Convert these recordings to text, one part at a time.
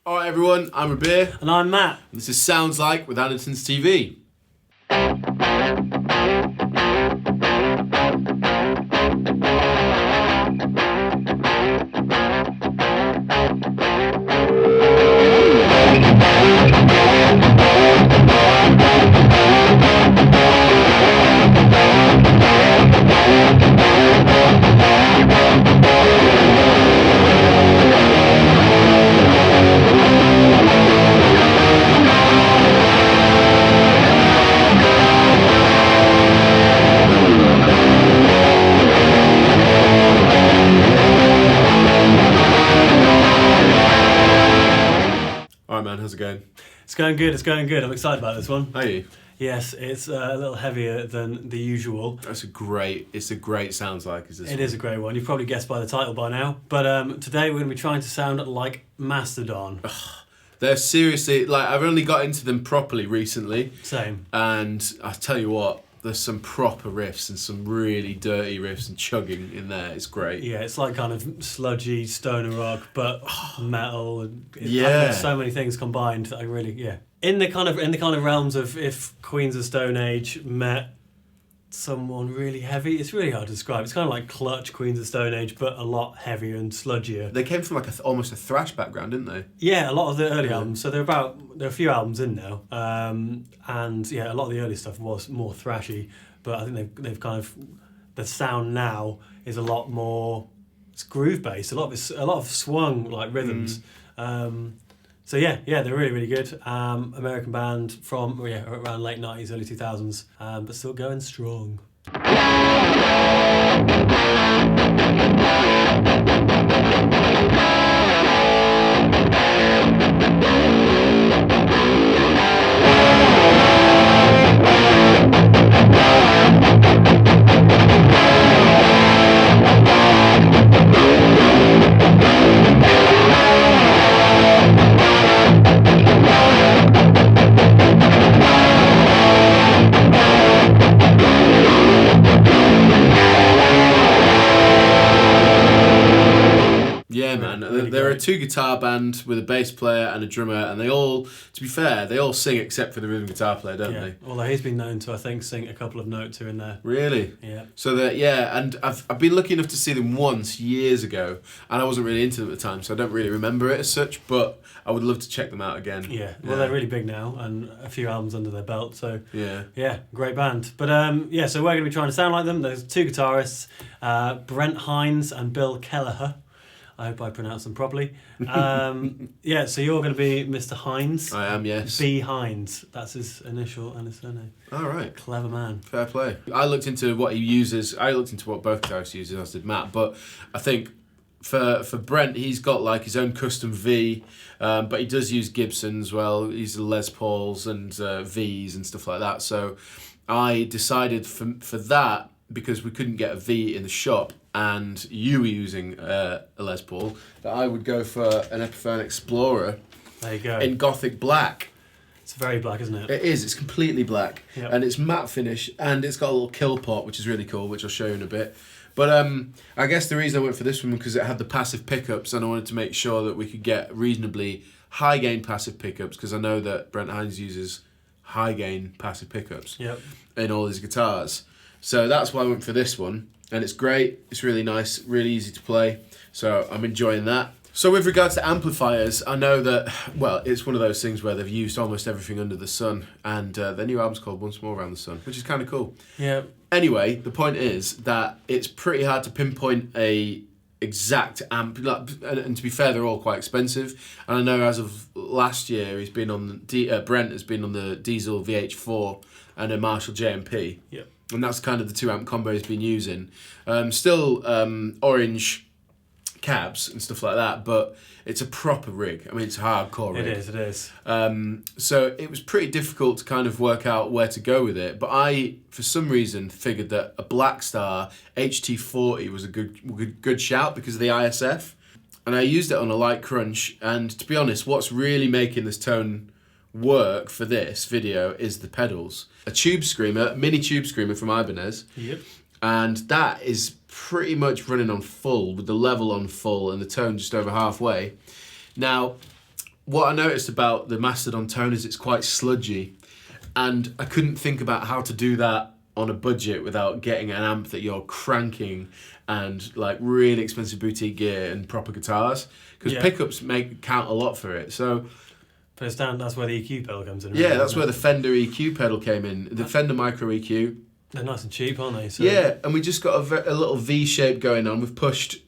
Alright everyone, I'm Rabea. And I'm Matt. And this is Sounds Like with Andertons TV. Alright man, how's it going? It's going good, it's going good. I'm excited about this one. Are you? Yes, it's a little heavier than the usual. It's a great Sounds Like. It is a great one. You've probably guessed by the title by now. But today we're going to be trying to sound like Mastodon. They're seriously, like, I've only got into them properly recently. Same. And I tell you what, there's some proper riffs and some really dirty riffs and chugging in there. It's great. Yeah, it's like kind of sludgy stoner rock, but metal. And Yeah. so many things combined that I really, yeah. In the kind of realms of if Queens of Stone Age met someone really heavy, it's really hard to describe. It's kind of like Clutch, Queens of Stone Age, but a lot heavier and sludgier. They came from like almost a thrash background, didn't they? Yeah, a lot of the early albums. So there are a few albums in now, and yeah, a lot of the early stuff was more thrashy. But I think they've kind of, the sound now is a lot more, it's groove based. A lot of swung like rhythms. So yeah, they're really, really good. American band from around late 90s, early 2000s, but still going strong. Yeah, man. They're a two-guitar band with a bass player and a drummer, and they all, to be fair, they all sing except for the rhythm guitar player, don't they? Although he's been known to, I think, sing a couple of notes here and there. Really? Yeah. So and I've been lucky enough to see them once years ago, and I wasn't really into them at the time, so I don't really remember it as such, but I would love to check them out again. Yeah, well, they're really big now, and a few albums under their belt, so yeah, great band. But so we're going to be trying to sound like them. There's two guitarists, Brent Hines and Bill Kelleher. I hope I pronounced them properly. So you're going to be Mr. Hines. I am, yes. B. Hines. That's his initial and his surname. All right. Clever man. Fair play. I looked into what he uses. I looked into what both guitarists use, as did Matt. But I think for Brent, he's got like his own custom V, but he does use Gibson as well. He's Les Pauls and Vs and stuff like that. So I decided for that, because we couldn't get a V in the shop, and you were using a Les Paul, that I would go for an Epiphone Explorer. There you go. In Gothic Black. It's very black, isn't it? It is. It's completely black. Yep. And it's matte finish, and it's got a little kill pot, which is really cool, which I'll show you in a bit. But I guess the reason I went for this one was because it had the passive pickups, and I wanted to make sure that we could get reasonably high gain passive pickups, because I know that Brent Hines uses high gain passive pickups in all his guitars. So that's why I went for this one, and it's great, it's really nice, really easy to play, so I'm enjoying that. So with regards to amplifiers, I know that, well, it's one of those things where they've used almost everything under the sun, and their new album's called Once More Around the Sun, which is kind of cool. Yeah. Anyway, the point is that it's pretty hard to pinpoint a exact amp, and to be fair, they're all quite expensive. And I know as of last year, he's been on Brent has been on the Diesel VH4 and a Marshall JMP. Yep. And that's kind of the two amp combo he's been using. Still orange cabs and stuff like that, but it's a proper rig. I mean, it's a hardcore rig. It is. So it was pretty difficult to kind of work out where to go with it, but I, for some reason, figured that a Black Star HT40 was a good shout because of the ISF. And I used it on a light crunch, and to be honest, what's really making this tone work for this video is the pedals. A tube screamer, mini tube screamer from Ibanez. Yep. And that is pretty much running on full, with the level on full and the tone just over halfway. Now, what I noticed about the Mastodon tone is it's quite sludgy, and I couldn't think about how to do that on a budget without getting an amp that you're cranking and like really expensive boutique gear and proper guitars, because pickups count a lot for it. So but it's down, that's where the EQ pedal comes in. Really, yeah, that's where the Fender EQ pedal came in. The Fender Micro EQ. They're nice and cheap, aren't they? So yeah, and we just got a little V shape going on. We've pushed,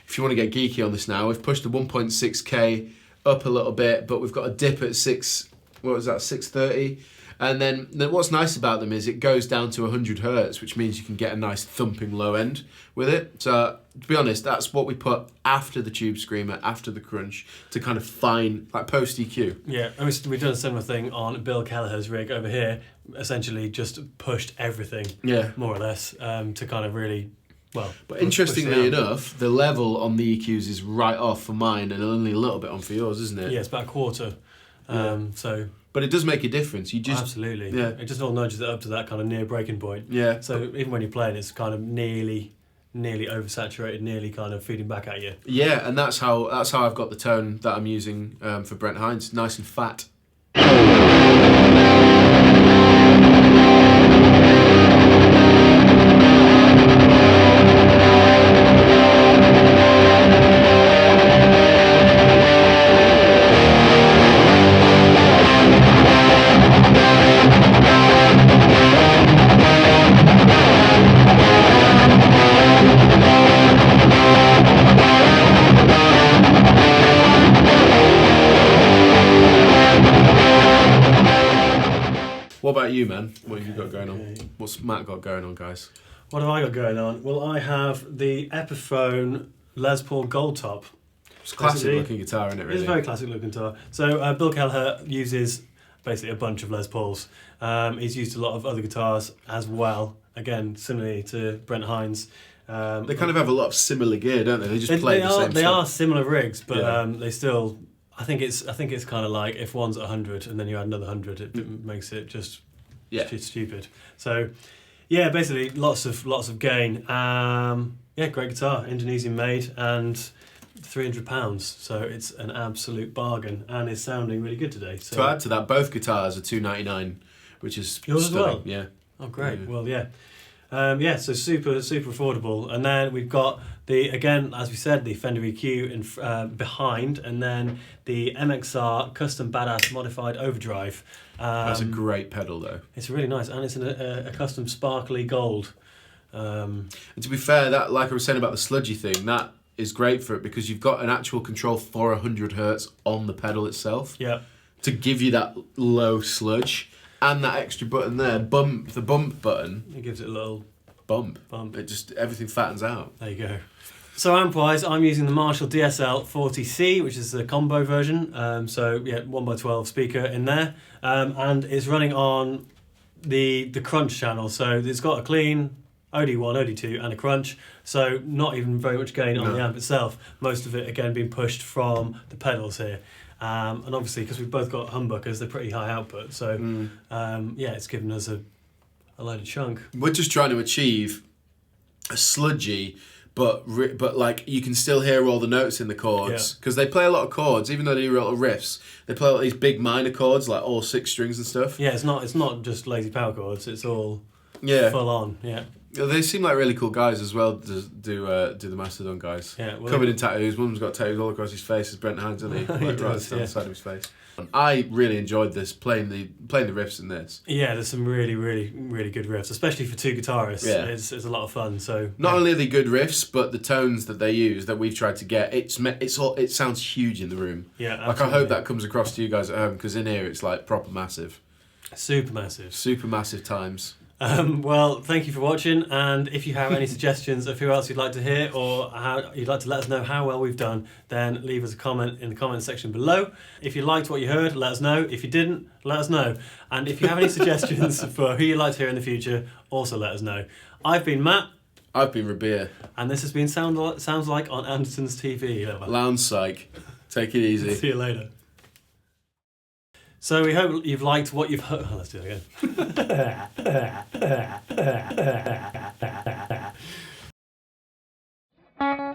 if you want to get geeky on this now, we've pushed the 1.6K up a little bit, but we've got a dip at 630. And then what's nice about them is it goes down to 100 hertz, which means you can get a nice thumping low end with it. So to be honest, that's what we put after the Tube Screamer, after the Crunch, to kind of fine, like post EQ. Yeah, and we've done a similar thing on Bill Kelleher's rig over here. Essentially, just pushed everything, more or less, to kind of really, well. But interestingly enough, the level on the EQs is right off for mine, and only a little bit on for yours, isn't it? Yeah, it's about a quarter. So. But it does make a difference. You just absolutely. Yeah. It just all nudges it up to that kind of near breaking point. Yeah. So even when you're playing, it's kind of nearly oversaturated, nearly kind of feeding back at you. Yeah, and that's how I've got the tone that I'm using for Brent Hinds, nice and fat. What about you, man? What have you got going on? What's Matt got going on, guys? What have I got going on? Well, I have the Epiphone Les Paul Gold Top. It's a classic looking guitar, isn't it, really? It's a very classic looking guitar. So Bill Kelleher uses basically a bunch of Les Pauls. He's used a lot of other guitars as well, again, similarly to Brent Hinds. They kind of have a lot of similar gear, don't they? They just play the same stuff. They are similar rigs, but they still... I think it's kind of like if one's 100 and then you add another 100, it makes it just stupid. So yeah, basically lots of gain. Great guitar, Indonesian made, and £300. So it's an absolute bargain, and is sounding really good today. So to add to that, both guitars are $299, which is yours stunning. as well. Yeah. Oh great. Yeah. Well, yeah. So super affordable, and then we've got again, as we said, the Fender EQ in behind, and then the MXR Custom Badass Modified Overdrive. That's a great pedal, though. It's really nice, and it's a custom sparkly gold. And to be fair, that, like I was saying about the sludgy thing, that is great for it because you've got an actual control for 100 hertz on the pedal itself. Yeah. To give you that low sludge. And that extra button there, the bump button. It gives it a little bump. It just, everything fattens out. There you go. So amp-wise, I'm using the Marshall DSL 40C, which is the combo version. 1x12 speaker in there. And it's running on the Crunch channel. So it's got a clean OD1, OD2 and a Crunch. So not even very much gain on the amp itself. Most of it, again, being pushed from the pedals here. And obviously, because we've both got humbuckers, they're pretty high output. So, it's given us a load of chunk. We're just trying to achieve a sludgy, but like you can still hear all the notes in the chords. Because they play a lot of chords, even though they do a lot of riffs. They play a lot of these big minor chords, like all 6 strings and stuff. Yeah, it's not just lazy power chords. It's all full on. Yeah. They seem like really cool guys as well. Do the Mastodon guys? Yeah, covered in tattoos. One's got tattoos all across his face. As Brent Hinds, hasn't he? Like right down the side of his face. I really enjoyed this playing the riffs in this. Yeah, there's some really good riffs, especially for 2 guitarists. Yeah. It's a lot of fun. So not only are they good riffs, but the tones that they use that we've tried to get, it sounds huge in the room. Yeah, absolutely. Like I hope that comes across to you guys at home, because in here it's like proper massive. Super massive times. Well, thank you for watching, and if you have any suggestions of who else you'd like to hear, or how you'd like to let us know how well we've done, then leave us a comment in the comment section below. If you liked what you heard, let us know. If you didn't, let us know. And if you have any suggestions for who you'd like to hear in the future, also let us know. I've been Matt. I've been Rabea. And this has been Sounds Like on Andertons TV. Lounge Psych. Take it easy. See you later. So we hope you've liked what you've heard. Oh, let's do it again.